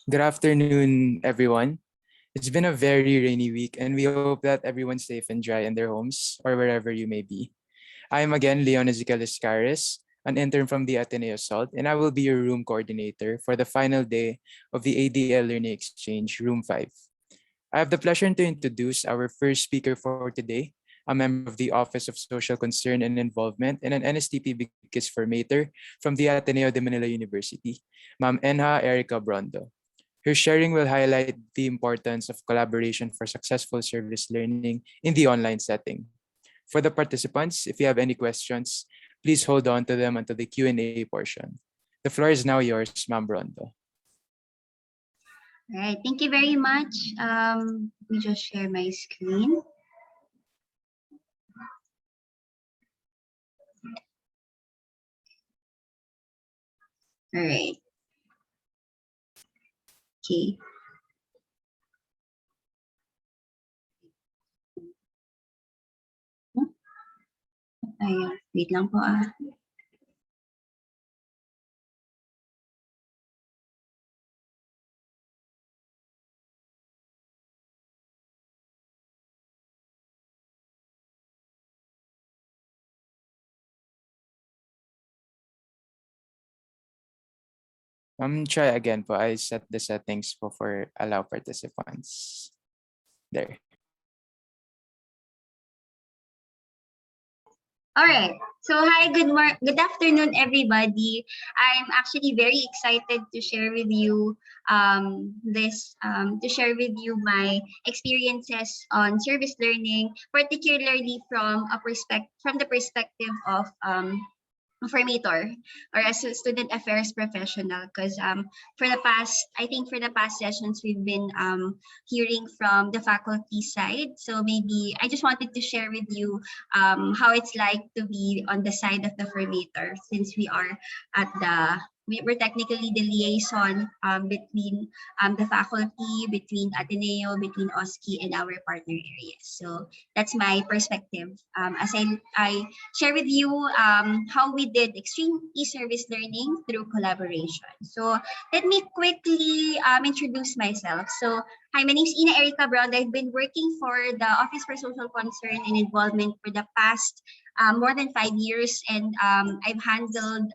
Good afternoon, everyone. It's been a very rainy week, and we hope that everyone's safe and dry in their homes or wherever you may be. I am again Leon Ezequiel Iscaris, an intern from the Ateneo Salt, and I will be your room coordinator for the final day of the ADL Learning Exchange, Room 5. I have the pleasure to introduce our first speaker for today, a member of the Office of Social Concern and Involvement and an NSTP Bigkis Formator from the Ateneo de Manila University, Ma'am Enha Erica Brondo. Her sharing will highlight the importance of collaboration for successful service learning in the online setting. For the participants, if you have any questions, please hold on to them until the Q&A portion. The floor is now yours, Ma'am Brondo. All right, thank you very much. Let me just share my screen. All right. Okay. Ayan, wait lang po ah. Try again po. I set the settings po for allow participants. There. All right. So hi, good afternoon, everybody. I'm actually very excited to share with you my experiences on service learning, particularly from the perspective of formator or as a student affairs professional, because for the past sessions we've been hearing from the faculty side. So maybe I just wanted to share with you how it's like to be on the side of the formator, since we're technically the liaison between the faculty, between Ateneo, between OSCE, and our partner areas. So that's my perspective as I share with you how we did extreme e-service learning through collaboration. So let me quickly introduce myself. So hi, my name is Ina Erica Brown. I've been working for the Office for Social Concern and Involvement for the past more than 5 years, and I've handled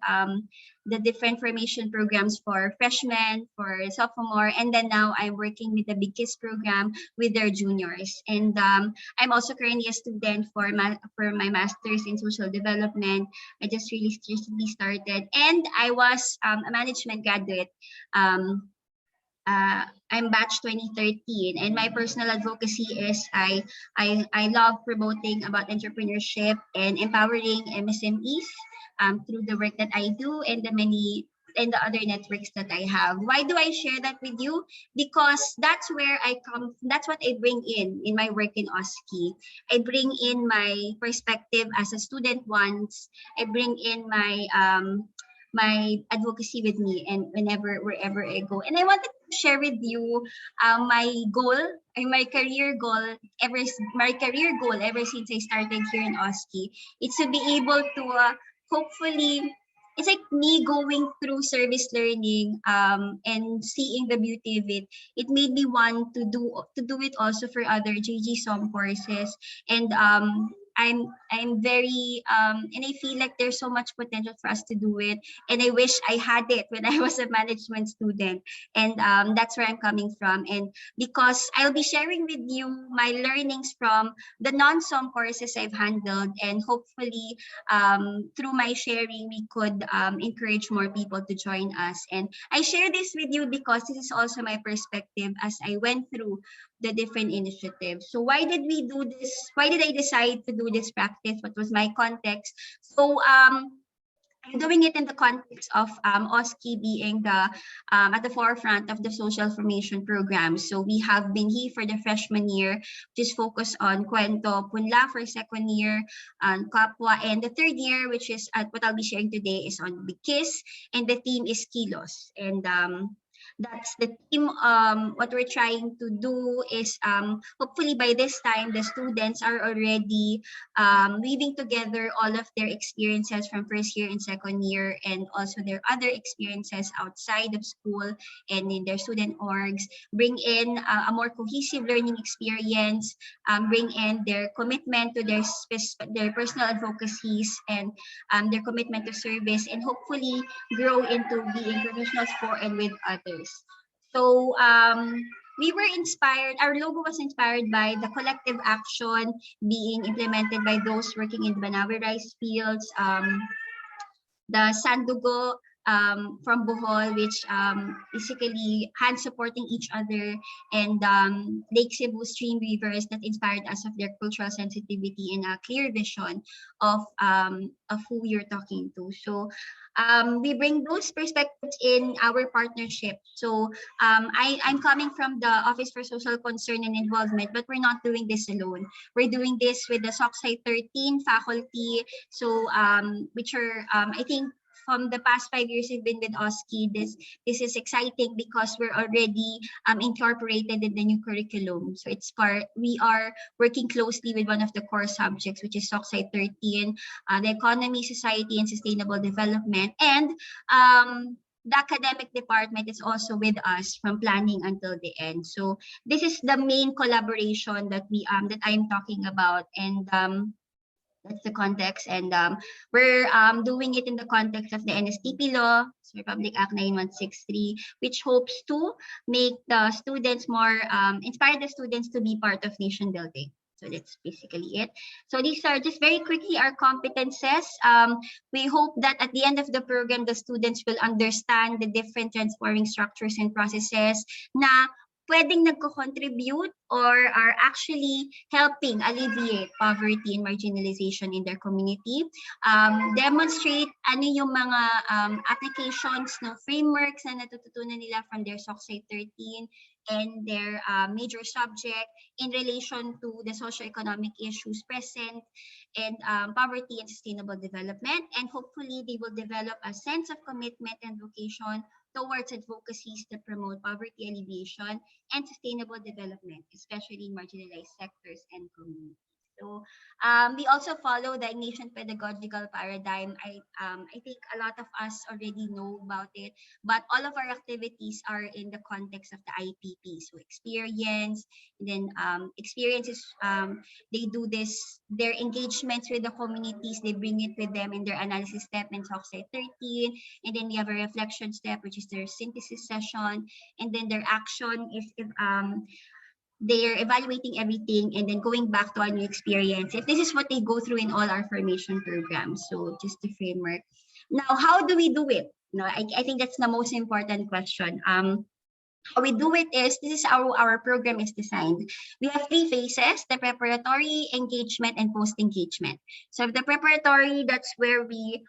the different formation programs for freshmen, for sophomore, and then now I'm working with the Big Kiss program with their juniors. And I'm also currently a student for my master's in social development. I just recently started, and I was a management graduate. I'm batch 2013, and my personal advocacy is I love promoting about entrepreneurship and empowering MSMEs through the work that I do and the other networks that I have. Why do I share that with you? Because that's where I come. That's what I bring in my work in OSCE. I bring in my perspective as a student once. I bring in my advocacy with me, and wherever I go. And I wanted to share with you my goal and my career goal ever since I started here in OSCE. It's to be able to hopefully, it's like me going through service learning and seeing the beauty of it. It made me want to do it also for other JG SOM courses. And I'm very and I feel like there's so much potential for us to do it, and I wish I had it when I was a management student. And that's where I'm coming from. And because I'll be sharing with you my learnings from the non-SOM courses I've handled, and hopefully through my sharing we could encourage more people to join us. And I share this with you because this is also my perspective as I went through the different initiatives. So why did we do this? Why did I decide to do this practice? What was my context? So I'm doing it in the context of OSCE being at the forefront of the social formation program. So we have been here for the freshman year, which is focused on Kwento Punla for second year, Kapwa, and the third year, which is what I'll be sharing today, is on Big Kiss, and the theme is Kilos. And That's the team. What we're trying to do is hopefully by this time the students are already weaving together all of their experiences from first year and second year, and also their other experiences outside of school and in their student orgs, bring in a more cohesive learning experience, bring in their commitment to their personal advocacies, and their commitment to service, and hopefully grow into being professionals for and with others. So we were inspired, our logo was inspired by the collective action being implemented by those working in Banawe rice fields, the Sandugo from Bohol, which basically hand supporting each other, and Lake Cebu stream rivers that inspired us of their cultural sensitivity and a clear vision of who you're talking to. So we bring those perspectives in our partnership. So I'm coming from the Office for Social Concern and Involvement, but we're not doing this alone. We're doing this with the SOCSI 13 faculty, so which are I think from the past 5 years we've been with OSCE. This is exciting because we're already incorporated in the new curriculum. So it's we are working closely with one of the core subjects, which is SOCSI 13, the economy, society, and sustainable development. And the academic department is also with us from planning until the end. So this is the main collaboration that that I'm talking about, and that's the context. And we're doing it in the context of the NSTP law, so Republic Act 9163, which hopes to make the students more, inspire the students to be part of nation building. So that's basically it. So these are just very quickly our competences. We hope that at the end of the program, the students will understand the different transforming structures and processes na pwedeng nagko-contribute or are actually helping alleviate poverty and marginalization in their community. Demonstrate ano yung mga applications ng frameworks na natututunan nila from their SOCSI 13 and their major subject in relation to the socio-economic issues present and poverty and sustainable development. And hopefully they will develop a sense of commitment and vocation towards advocacies that promote poverty alleviation and sustainable development, especially in marginalized sectors and communities. So we also follow the Ignatian pedagogical paradigm. I think a lot of us already know about it, but all of our activities are in the context of the IPP. So experience, and then experiences, they do this, their engagements with the communities, they bring it with them in their analysis step in SOCSI 13, and then we have a reflection step, which is their synthesis session, and then their action is they're evaluating everything and then going back to a new experience. If this is what they go through in all our formation programs, so just the framework. Now, how do we do it? No, I think that's the most important question. How we do it is, this is how our program is designed. We have 3 phases: the preparatory, engagement, and post-engagement. So the preparatory, that's where we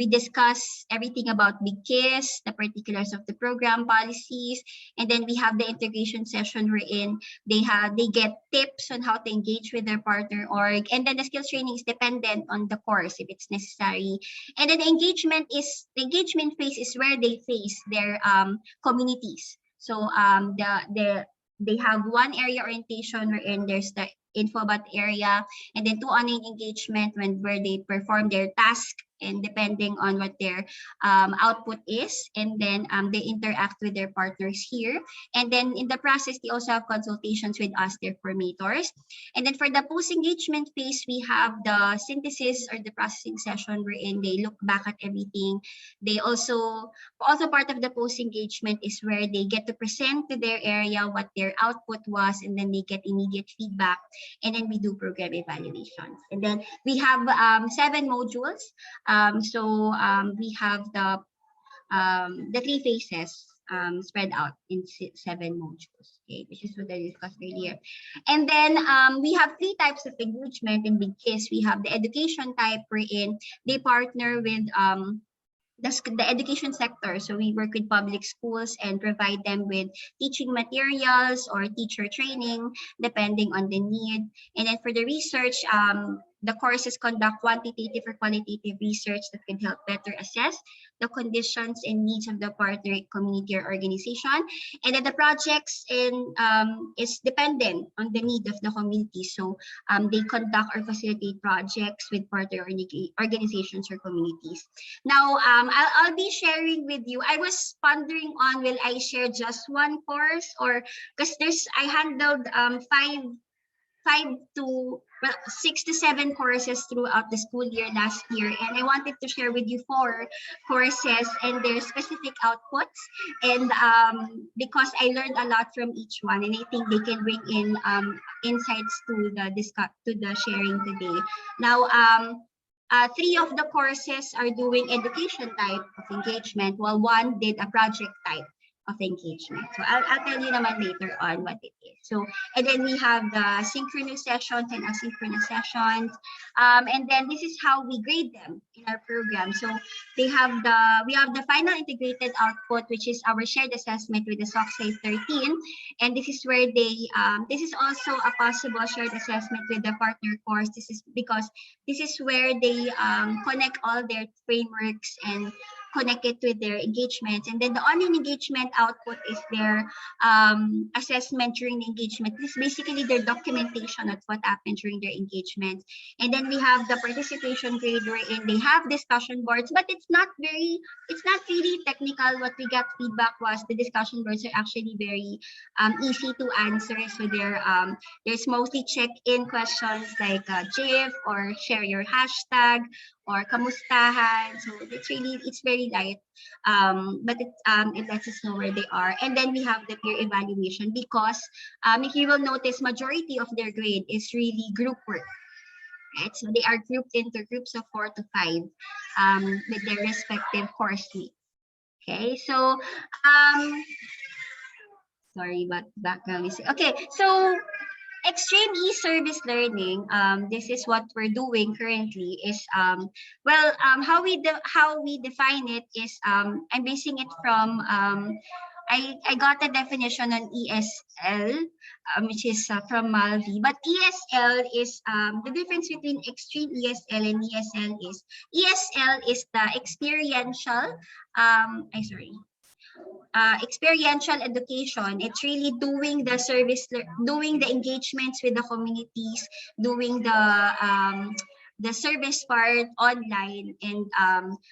discuss everything about Big Kiss, the particulars of the program policies, and then we have the integration session wherein they get tips on how to engage with their partner org, and then the skills training is dependent on the course if it's necessary. And then the engagement phase is where they face their communities. So they have one area orientation wherein there's the info about the area, and then 2 online engagement where they perform their task and depending on what their output is, and then they interact with their partners here, and then in the process they also have consultations with us, their formators. And then for the post-engagement phase, we have the synthesis or the processing session wherein they look back at everything. They also part of the post-engagement is where they get to present to their area what their output was, and then they get immediate feedback, and then we do program evaluations. And then we have 7 modules. We have the 3 phases spread out in 7 modules, okay, which is what I discussed earlier. And then we have 3 types of engagement in Big Kiss. We have the education type wherein they partner with the education sector. So we work with public schools and provide them with teaching materials or teacher training, depending on the need. And then for the research, the courses conduct quantitative or qualitative research that can help better assess the conditions and needs of the partner community or organization. And then the projects is dependent on the need of the community. So they conduct or facilitate projects with partner organizations or communities. Now, I'll be sharing with you. I was pondering on, will I share just one course, or because I handled well, 6 to 7 courses throughout the school year last year, and I wanted to share with you 4 courses and their specific outputs, and because I learned a lot from each one, and I think they can bring in insights to the sharing today. Now, 3 of the courses are doing education type of engagement, while 1 did a project type of engagement. So I'll tell you naman later on what it is. So, and then we have the synchronous sessions and asynchronous sessions. And then this is how we grade them in our program. So we have the final integrated output, which is our shared assessment with the SOCSI 13. And this is where this is also a possible shared assessment with the partner course. This is because this is where they connect all their frameworks and connect it with their engagements. And then the online engagement output is their assessment during the engagement. This is basically their documentation of what happened during their engagement. And then we have the participation grade wherein they have discussion boards, but it's not really technical. What we got feedback was the discussion boards are actually very easy to answer. So there's mostly check-in questions like GIF or share your hashtag or kamustahan. So it's very light, but it lets us know where they are. And then we have the peer evaluation, because if you will notice, majority of their grade is really group work, right? So they are grouped into groups of 4 to 5 with their respective course mates. Okay, so sorry about background music. Okay, so extreme e-service learning, this is what we're doing currently, is how we define it is I'm basing it from I got a definition on ESL, which is from Malvi. But ESL is the difference between extreme ESL and ESL is the experiential experiential education. It's really doing the service, doing the engagements with the communities, doing the service part online, and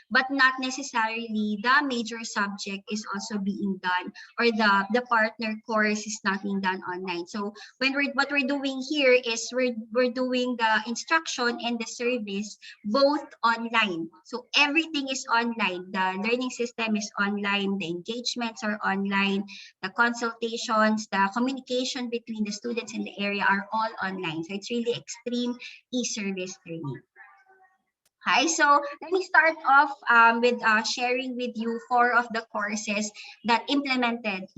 but not necessarily the major subject is also being done, or the partner course is not being done online. So what we're doing here is we're doing the instruction and the service both online. So everything is online. The learning system is online, the engagements are online, the consultations, the communication between the students in the area are all online. So it's really extreme e-service learning. Hi, so let me start off with sharing with you 4 of the courses that implemented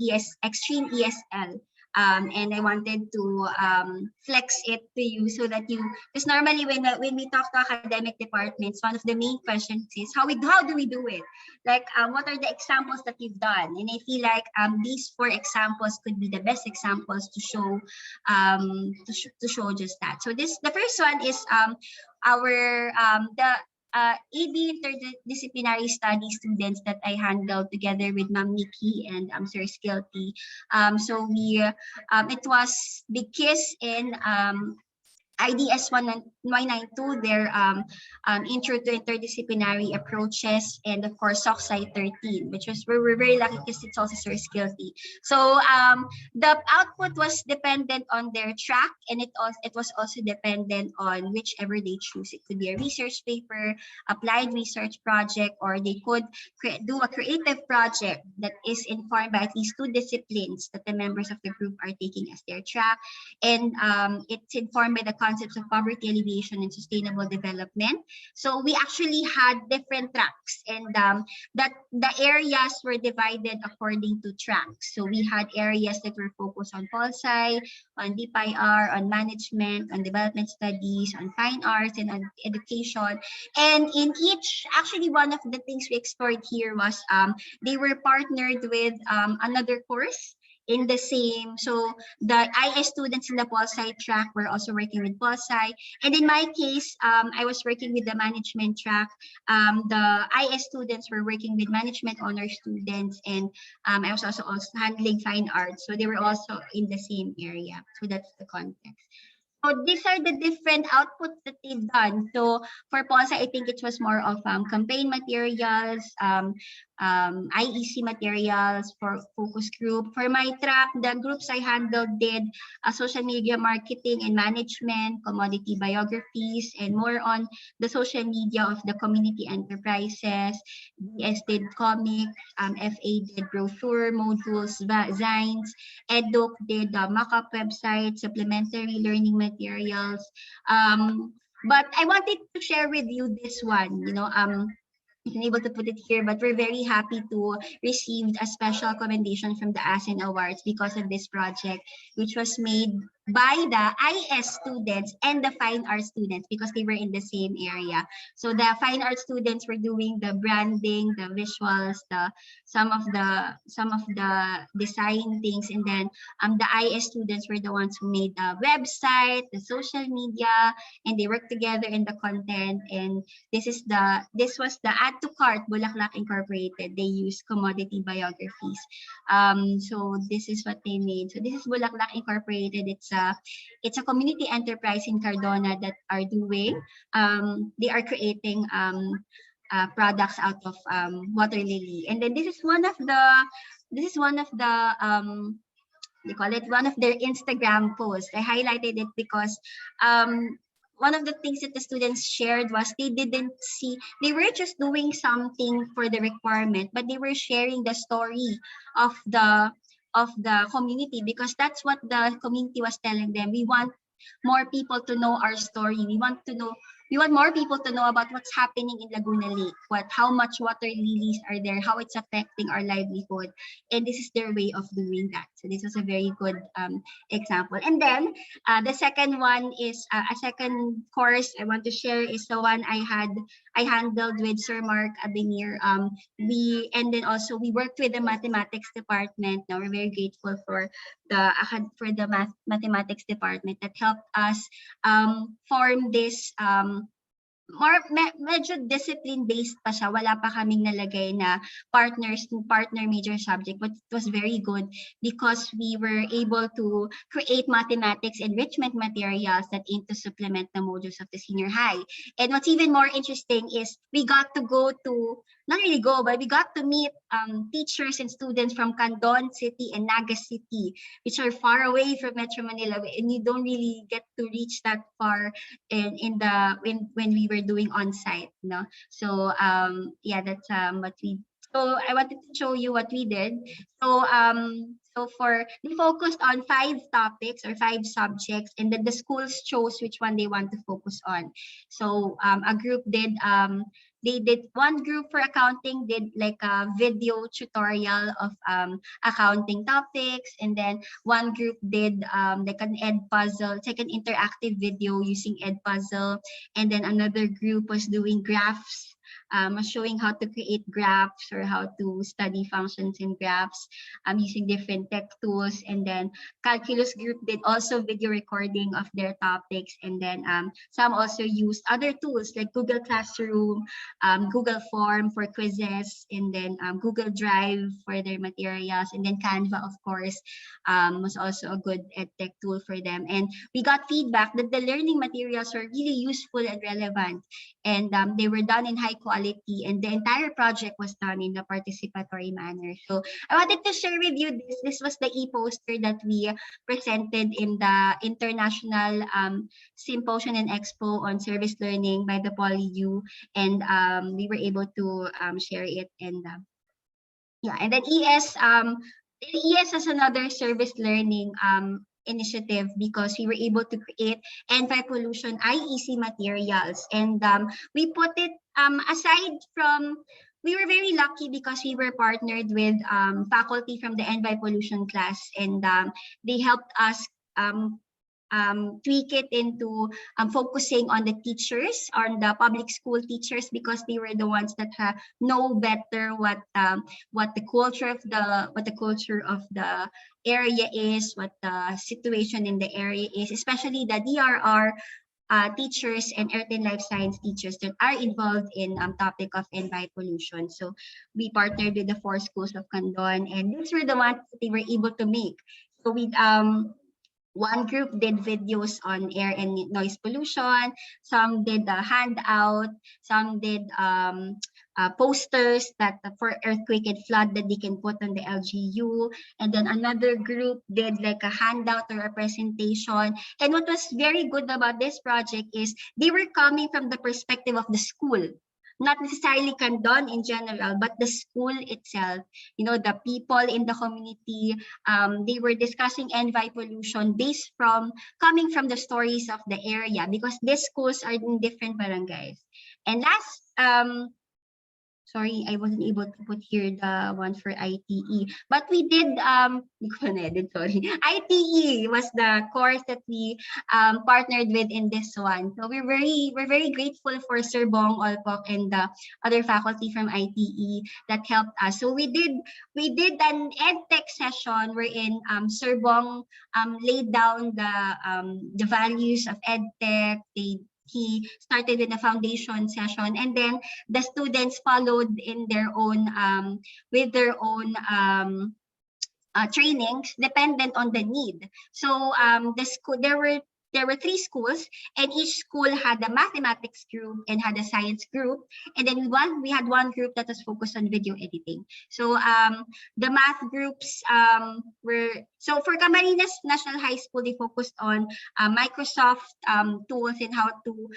extreme ESL. And I wanted to flex it to you so that you, because normally when we talk to academic departments, one of the main questions is how do we do it? Like, what are the examples that you've done? And I feel like these 4 examples could be the best examples to show just that. So the first one is the AB interdisciplinary study students that I handled together with Ma'am Nikki and Sir Skilty. So it was the KISS in IDS 192, their intro to interdisciplinary approaches, and of course SOCSI 13, which was we're very lucky because it's also Sir Skilty. So the output was dependent on their track, and it was also dependent on whichever they choose. It could be a research paper, applied research project, or they could do a creative project that is informed by at least 2 disciplines that the members of the group are taking as their track, and it's informed by the concepts of poverty alleviation and sustainable development. So we actually had different tracks, and that the areas were divided according to tracks. So we had areas that were focused on pol-sci, on DPIR, on management, on development studies, on fine arts, and on education. And in each, actually one of the things we explored here was they were partnered with another course in the same, so the IS students in the pol sci track were also working with pol sci, and in my case, I was working with the management track. The IS students were working with management honor students, and I was also handling fine arts, so they were also in the same area. So that's the context. So these are the different outputs that they've done. So for POSA, I think it was more of campaign materials, IEC materials for focus group. For my track, the groups I handled did social media marketing and management, commodity biographies, and more on the social media of the community enterprises. DS did comics, FA did brochure, modules, zines, EdDoc did mock-up website, supplementary learning materials. But I wanted to share with you this one, I wasn't able to put it here, but we're very happy to receive a special commendation from the ASEAN Awards because of this project, which was made by the IS students and the fine arts students because they were in the same area. So the fine arts students were doing the branding, the visuals, some of the design things, and then the IS students were the ones who made the website, the social media, and they worked together in the content. And this was the add to cart Bulaklak Incorporated. They use commodity biographies. So this is what they made. So this is Bulaklak Incorporated. It's a community enterprise in Cardona that are doing. They are creating products out of water lily. And then this is one of the they call it one of their Instagram posts. I highlighted it because one of the things that the students shared was they were just doing something for the requirement, but they were sharing the story of the community, because that's what the community was telling them. We want more people to know our story. We want more people to know about what's happening in Laguna Lake, how much water lilies are there, how it's affecting our livelihood, and this is their way of doing that. So this was a very good example. And then the second one is a second course I want to share is the one I handled with Sir Mark Abinir. And then also we worked with the mathematics department. Now we're very grateful for the mathematics department that helped us form this medyo discipline-based pa siya. Wala pa kaming nalagay na partners to partner major subject, but it was very good because we were able to create mathematics enrichment materials that aim to supplement the modules of the senior high. And what's even more interesting is we got to but we got to meet teachers and students from Candon City and Naga City, which are far away from Metro Manila, and you don't really get to reach that far when we were doing on-site, no? So yeah, that's what we. So I wanted to show you what we did. So we focused on 5 topics or 5 subjects, and then the schools chose which one they want to focus on. So a group did one group for accounting did like a video tutorial of accounting topics, and then one group did like an ed puzzle. It's like an interactive video using ed puzzle, and then another group was doing graphs, showing how to create graphs or how to study functions in graphs using different tech tools. And then calculus group did also video recording of their topics, and then some also used other tools like Google Classroom, Google Form for quizzes, and then Google Drive for their materials, and then Canva, of course, was also a good EdTech tool for them. And we got feedback that the learning materials were really useful and relevant, and they were done in high quality, and the entire project was done in a participatory manner. So I wanted to share with you this. This was the e-poster that we presented in the International Symposium and Expo on Service Learning by the PolyU, and we were able to share it. And yeah, and then ES has another service learning initiative because we were able to create Antipollution IEC materials, and we put it aside from. We were very lucky because we were partnered with faculty from the Antipollution class, and they helped us tweak it into focusing on the teachers, on the public school teachers, because they were the ones that know better what the culture of the area is, what the situation in the area is, especially the DRR teachers and earth and life science teachers that are involved in topic of environment pollution. So we partnered with the 4 schools of Candon, and these were the ones that they were able to make. So we one group did videos on air and noise pollution, some did a handout, some did posters that for earthquake and flood that they can put on the LGU, and then another group did like a handout or a presentation. And what was very good about this project is they were coming from the perspective of the school, not necessarily Candon in general, but the school itself, the people in the community. They were discussing envi pollution based from coming from the stories of the area, because these schools are in different barangays. And last, sorry, I wasn't able to put here the one for ITE, but we did, sorry. ITE was the course that we partnered with in this one. So we're very grateful for Sir Bong Olpok and the other faculty from ITE that helped us. So we did an EdTech session wherein Sir Bong laid down the values of EdTech. He started with a foundation session, and then the students followed in their own with their own trainings dependent on the need. So the school, there were 3 schools, and each school had a mathematics group and had a science group, and then we had one group that was focused on video editing. So the math groups were, so for Camarines National High School, they focused on Microsoft tools and how to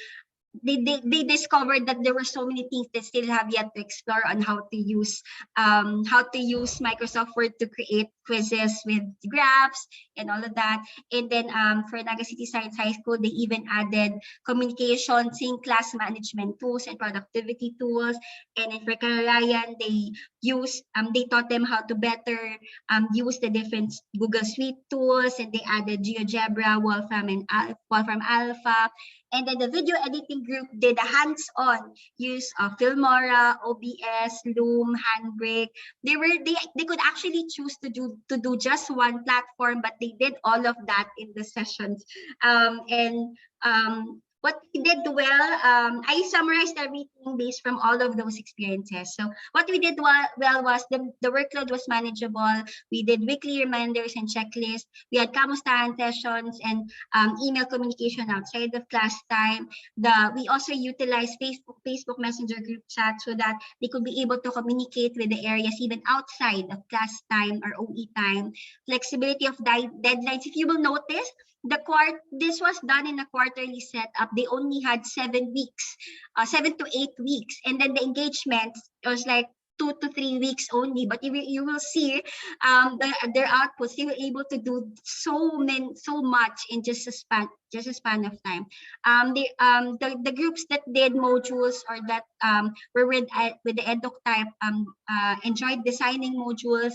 they discovered that there were so many things they still have yet to explore on how to use Microsoft Word to create quizzes with graphs and all of that. And then for Naga City Science High School, they even added communication, sync class management tools and productivity tools. And then for Kararayan, they taught them how to better use the different Google Suite tools, and they added GeoGebra, Wolfram Alpha. And then the video editing group did a hands-on use of Filmora, OBS, Loom, Handbrake. They could actually choose to do just one platform, but they did all of that in the sessions. What we did well, I summarized everything based from all of those experiences. So what we did well was the workload was manageable. We did weekly reminders and checklists. We had kamustahan sessions and email communication outside of class time. We also utilized Facebook Messenger group chat so that they could be able to communicate with the areas even outside of class time or OE time. Flexibility of deadlines. If you will notice, this was done in a quarterly setup. They only had 7 weeks, 7 to 8 weeks, and then the engagement was like 2 to 3 weeks only. But you will see their outputs. They were able to do so much in just a span of time. The groups that did modules or that were with the EdTech type enjoyed designing modules.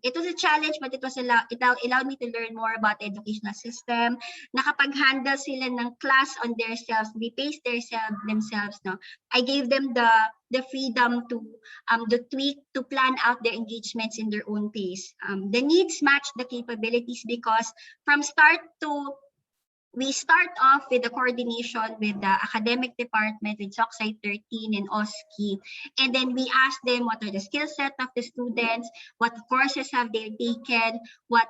It was a challenge, but it allowed me to learn more about the educational system. Nakapag-handle sila ng class on themselves, they pace themselves. No? I gave them the freedom to tweak, to plan out their engagements in their own pace. The needs match the capabilities, because from start to we start off with the coordination with the academic department, with SOCSI 13 and OSCE. And then we ask them what are the skill set of the students, what courses have they taken, what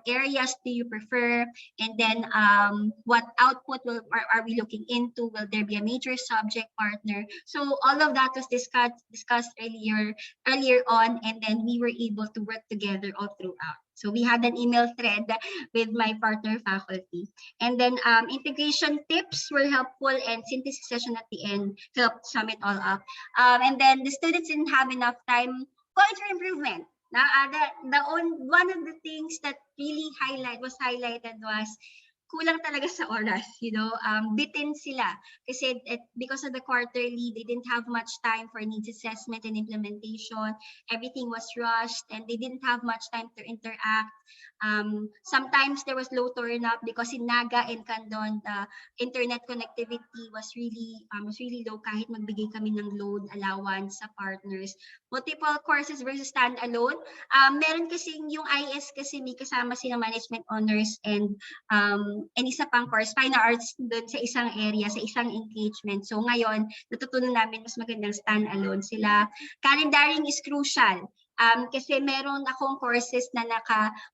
areas do you prefer, and then what output are we looking into? Will there be a major subject partner? So all of that was discussed earlier on, and then we were able to work together all throughout. So we had an email thread with my partner faculty. And then integration tips were helpful, and synthesis session at the end helped sum it all up. And then the students didn't have enough time. Points for improvement. Now, one of the things that really was highlighted was kulang talaga sa oras, bitin sila kasi because of the quarterly, they didn't have much time for needs assessment and implementation. Everything was rushed and they didn't have much time to interact. Sometimes there was low turn up because in Naga and Candon, the internet connectivity was really low kahit magbigay kami ng load allowance sa partners. Multiple courses versus standalone. Meron kasi yung IS kasi may kasama sila management honors and isa pang course, fine arts doon sa isang area, sa isang engagement. So ngayon, natutunan namin mas magandang stand-alone sila. Calendaring is crucial. Kasi meron akong courses na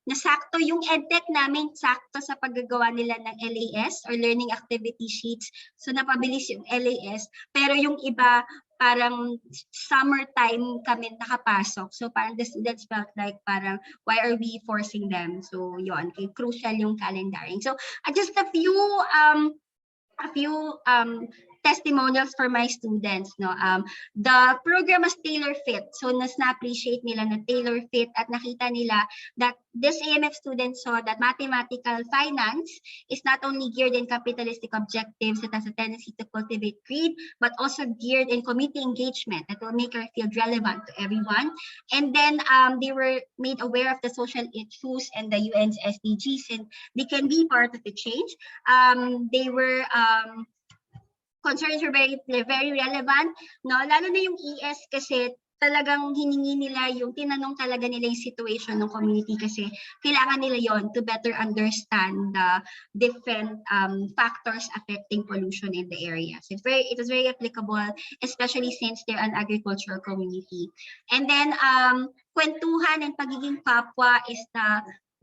nasakto yung EdTech namin, sakto sa paggagawa nila ng LAS or Learning Activity Sheets. So napabilis yung LAS. Pero yung iba, parang summertime kami nakapasok. So parang the students felt like parang, why are we forcing them? So yun, crucial yung calendaring. So just a few testimonials for my students. The program was tailor fit. So na-appreciate nila na tailor fit at nakita nila that this AMF student saw that mathematical finance is not only geared in capitalistic objectives that has a tendency to cultivate greed, but also geared in community engagement that will make our field relevant to everyone. And then they were made aware of the social issues and the UN's SDGs, and they can be part of the change. They were concerns were very relevant, no? Lalo na yung ES kasi talagang hiningi nila tinanong talaga nila yung situation ng community kasi kailangan nila yon to better understand the different factors affecting pollution in the area. So it was very applicable, especially since they're an agricultural community. And then kwentuhan and pagiging kapwa is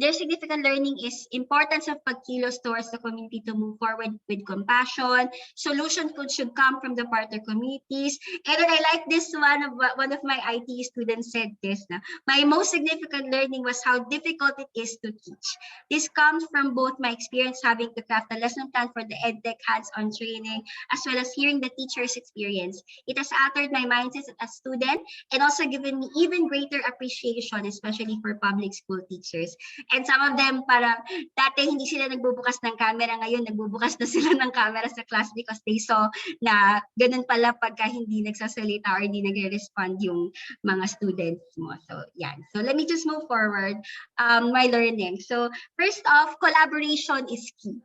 their significant learning is importance of pagkilos towards the community to move forward with compassion. Solutions should come from the partner communities. And then I like this one of my IT students said this. My most significant learning was how difficult it is to teach. This comes from both my experience having to craft a lesson plan for the EdTech hands-on training, as well as hearing the teacher's experience. It has altered my mindset as a student and also given me even greater appreciation, especially for public school teachers. And some of them parang dati hindi sila nagbubukas ng camera, ngayon nagbubukas na sila ng camera sa class because they saw na ganun pala pagka hindi nagsasalita or hindi nagre-respond yung mga students mo. So yan. So let me just move forward my learning. So first off, collaboration is key.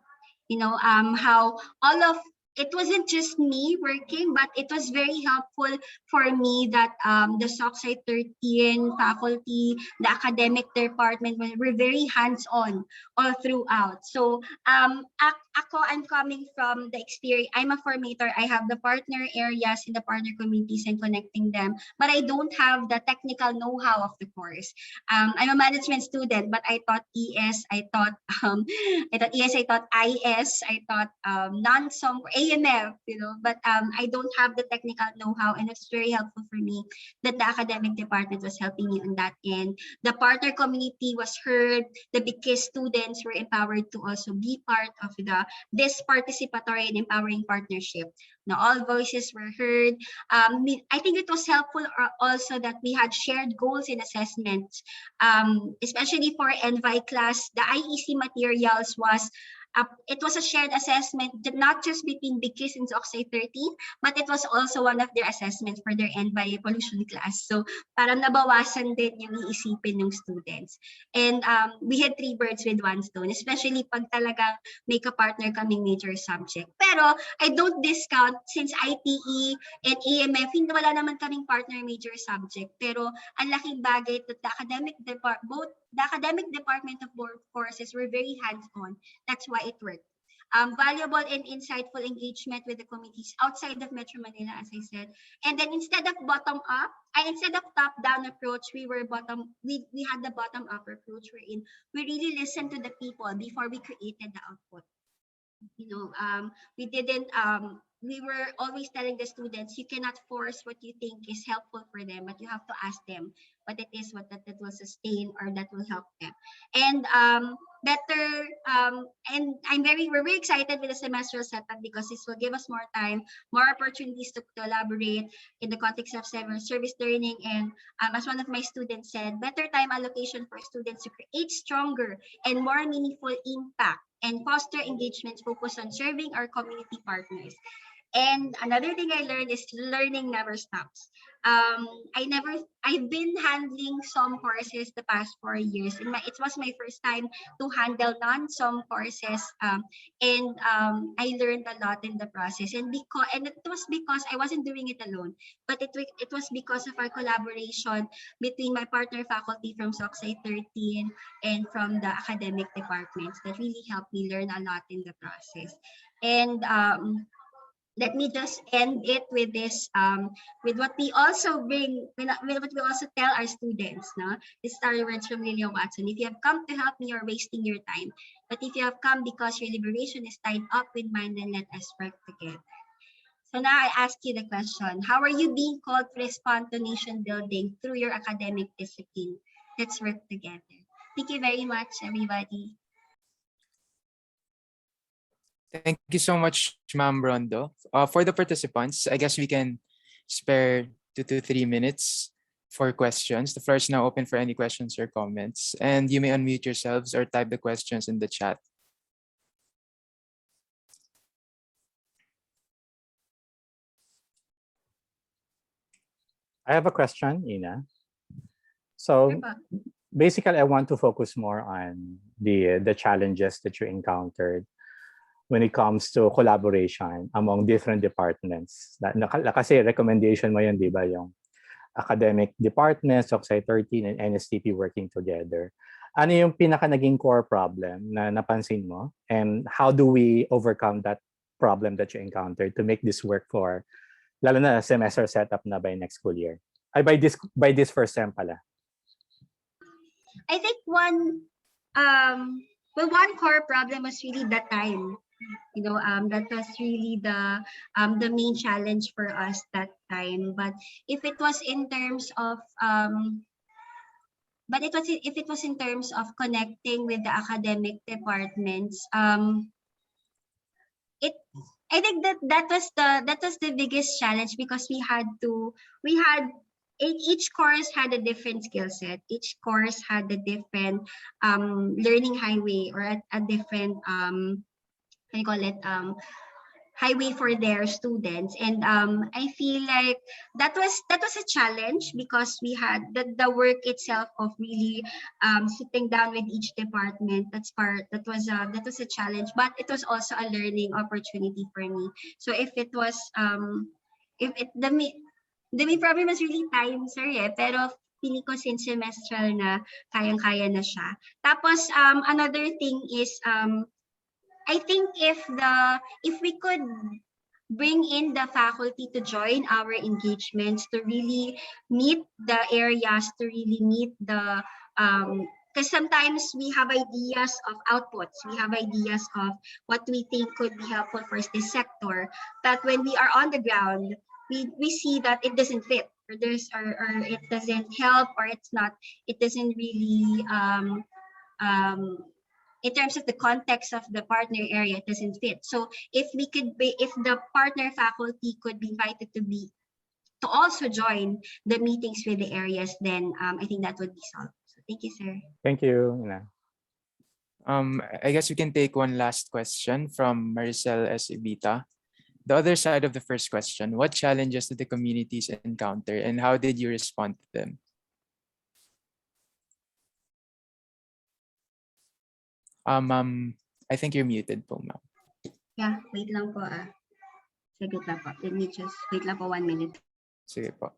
How all of it wasn't just me working, but it was very helpful for me that the Sockside 13 faculty, the academic department were very hands-on all throughout. So I'm coming from the experience. I'm a formator. I have the partner areas in the partner communities and connecting them, but I don't have the technical know-how of the course. I'm a management student, but I taught ES, I taught ES, I taught IS, I taught non-some AMF, but I don't have the technical know-how, and it's very helpful for me that the academic department was helping me on that end. The partner community was heard. The biggest students were empowered to also be part of this participatory and empowering partnership. Now, all voices were heard. I think it was helpful also that we had shared goals in assessments, especially for NVI class. The IEC materials was it was a shared assessment, not just between Bigkis and Sockside 13, but it was also one of their assessments for their Antipollution class. So parang nabawasan din yung iisipin ng students. And we had 3 birds with 1 stone, especially pag talagang may ka-partner kaming major subject. Pero I don't discount since IPE and AMF, hindi wala naman kaming partner major subject. Pero ang laking bagay that the academic department of both courses were very hands-on. That's why it worked. Valuable and insightful engagement with the communities outside of Metro Manila, as I said. And then instead of top-down approach, we had the bottom-up approach wherein we really listened to the people before we created the output. We were always telling the students, you cannot force what you think is helpful for them, but you have to ask them what it is, that will sustain or that will help them. And we're very excited with the semestral setup because this will give us more time, more opportunities to collaborate in the context of service learning. And as one of my students said, better time allocation for students to create stronger and more meaningful impact and foster engagements focused on serving our community partners. And another thing I learned is learning never stops. I've been handling some courses the past 4 years, and it was my first time to handle non-some courses, and I learned a lot in the process. And it was because I wasn't doing it alone, but it was because of our collaboration between my partner faculty from Soxay 13 and from the academic departments that really helped me learn a lot in the process. And let me just end it with this, with what we also bring, with what we also tell our students. No, this is our words from Lillian Watson. If you have come to help me, you're wasting your time. But if you have come because your liberation is tied up with mine, then let us work together. So now I ask you the question: how are you being called to respond to nation building through your academic discipline? Let's work together. Thank you very much, everybody. Thank you so much, Ma'am Rondo. For the participants, I guess we can spare 2 to 3 minutes for questions. The floor is now open for any questions or comments, and you may unmute yourselves or type the questions in the chat. I have a question, Ina. So basically, I want to focus more on the challenges that you encountered when it comes to collaboration among different departments. Kasi recommendation mo yun, di ba, yung academic departments, Soxay 13 and NSTP working together. Ano yung pinaka naging core problem na napansin mo? And how do we overcome that problem that you encountered to make this work for, lalo na semester setup na by next school year? Ay, by this first sem pala. I think one core problem was really the time. That was really the main challenge for us that time. But if it was in terms of connecting with the academic departments, I think that was the biggest challenge, because each course had a different skill set. Each course had a different learning highway, or a different highway for their students. And I feel like that was a challenge, because we had the work itself of really sitting down with each department. That was a challenge, but it was also a learning opportunity for me. So if it was the main problem was really time, sir, pero feeling ko since semestral na, kayang-kaya na siya. Tapos another thing is I think if we could bring in the faculty to join our engagements, to really meet the areas, to really meet the because sometimes we have ideas of outputs, we have ideas of what we think could be helpful for this sector, but when we are on the ground, we see that it doesn't fit, or it doesn't help, or it doesn't really in terms of the context of the partner area, it doesn't fit. So if the partner faculty could be invited to also join the meetings with the areas, then I think that would be solved. So thank you, sir. Thank you, Ina. I guess we can take one last question from Maricel S. Ibita. The other side of the first question: what challenges did the communities encounter, and how did you respond to them? I think you're muted po, ma'am. Yeah, wait lang po Sige lang po. Let me just wait lang po 1 minute. Sige po.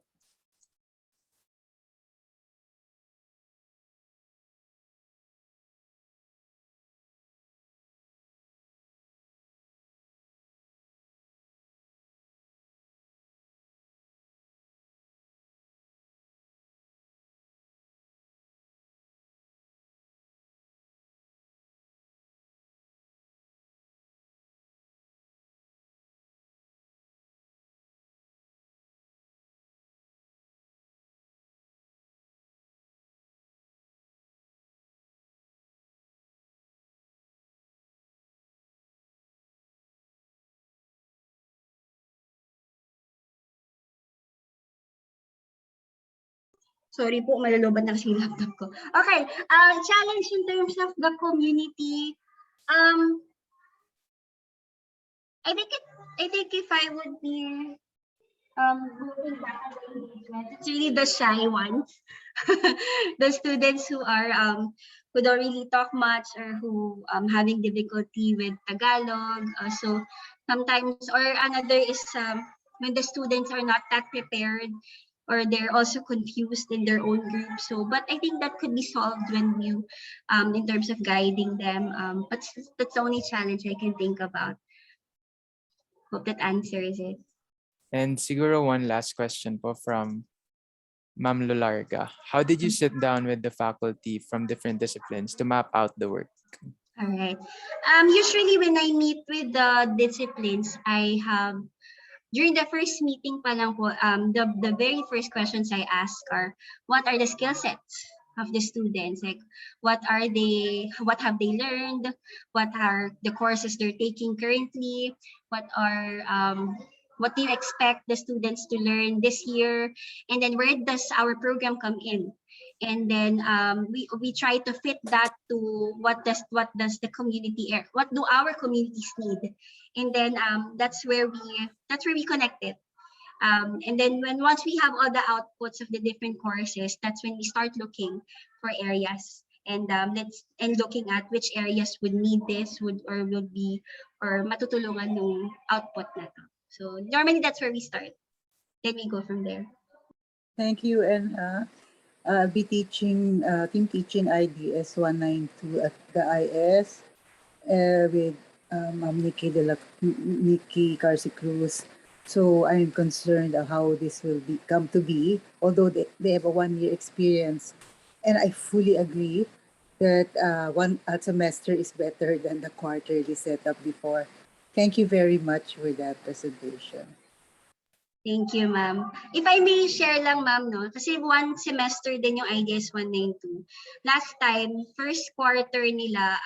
Sorry po, malalobat na kasi yung laptop ko. Okay, challenge in terms of the community. Um, I think if I would be going back on the engagement, it's really the shy ones, the students who are who don't really talk much or who having difficulty with Tagalog. So sometimes, or another is when the students are not that prepared or they're also confused in their own group. So, but I think that could be solved when you, in terms of guiding them. But that's the only challenge I can think about. Hope that answers it. And siguro one last question po from Ma'am Lularga. How did you sit down with the faculty from different disciplines to map out the work? All right. Usually when I meet with the disciplines, I have during the first meeting pa lang po, the very first questions I ask are, what are the skill sets of the students? Like, what have they learned? What are the courses they're taking currently? What do you expect the students to learn this year? And then where does our program come in? And then we try to fit that to what does the what do our communities need, and then that's where we connect it. And then once we have all the outputs of the different courses, that's when we start looking for areas and looking at which areas would need this would be or matutulungan ng output na to. So normally that's where we start. Then we go from there. Thank you. And I'll be teaching, team teaching IDS 192 at the IS with Nikki Carsi Cruz. So I'm concerned of how this will come to be, although they have a 1-year experience. And I fully agree that a semester is better than the quarterly setup before. Thank you very much for that presentation. Thank you, ma'am. If I may share lang, ma'am, no? Kasi one semester din yung IDS 192. Last time, first quarter nila,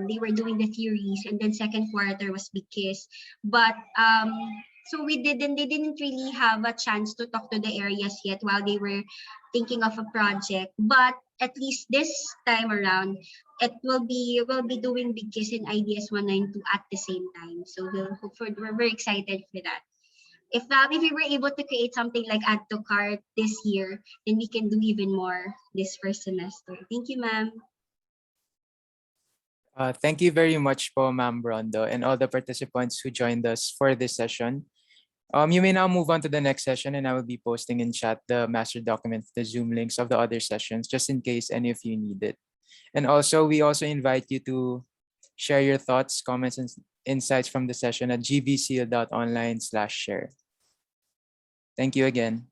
they were doing the theories, and then second quarter was BKIS. But, so they didn't really have a chance to talk to the areas yet while they were thinking of a project. But at least this time around, we'll be doing BKIS and IDS 192 at the same time. So we're very excited for that. If we were able to create something like Add to Cart this year, then we can do even more this first semester. Thank you, ma'am. Thank you very much po, Ma'am Brondo, and all the participants who joined us for this session. You may now move on to the next session, and I will be posting in chat the master document, the Zoom links of the other sessions, just in case any of you need it. And also, we also invite you to share your thoughts, comments, and insights from the session at gbcl.online/share. Thank you again.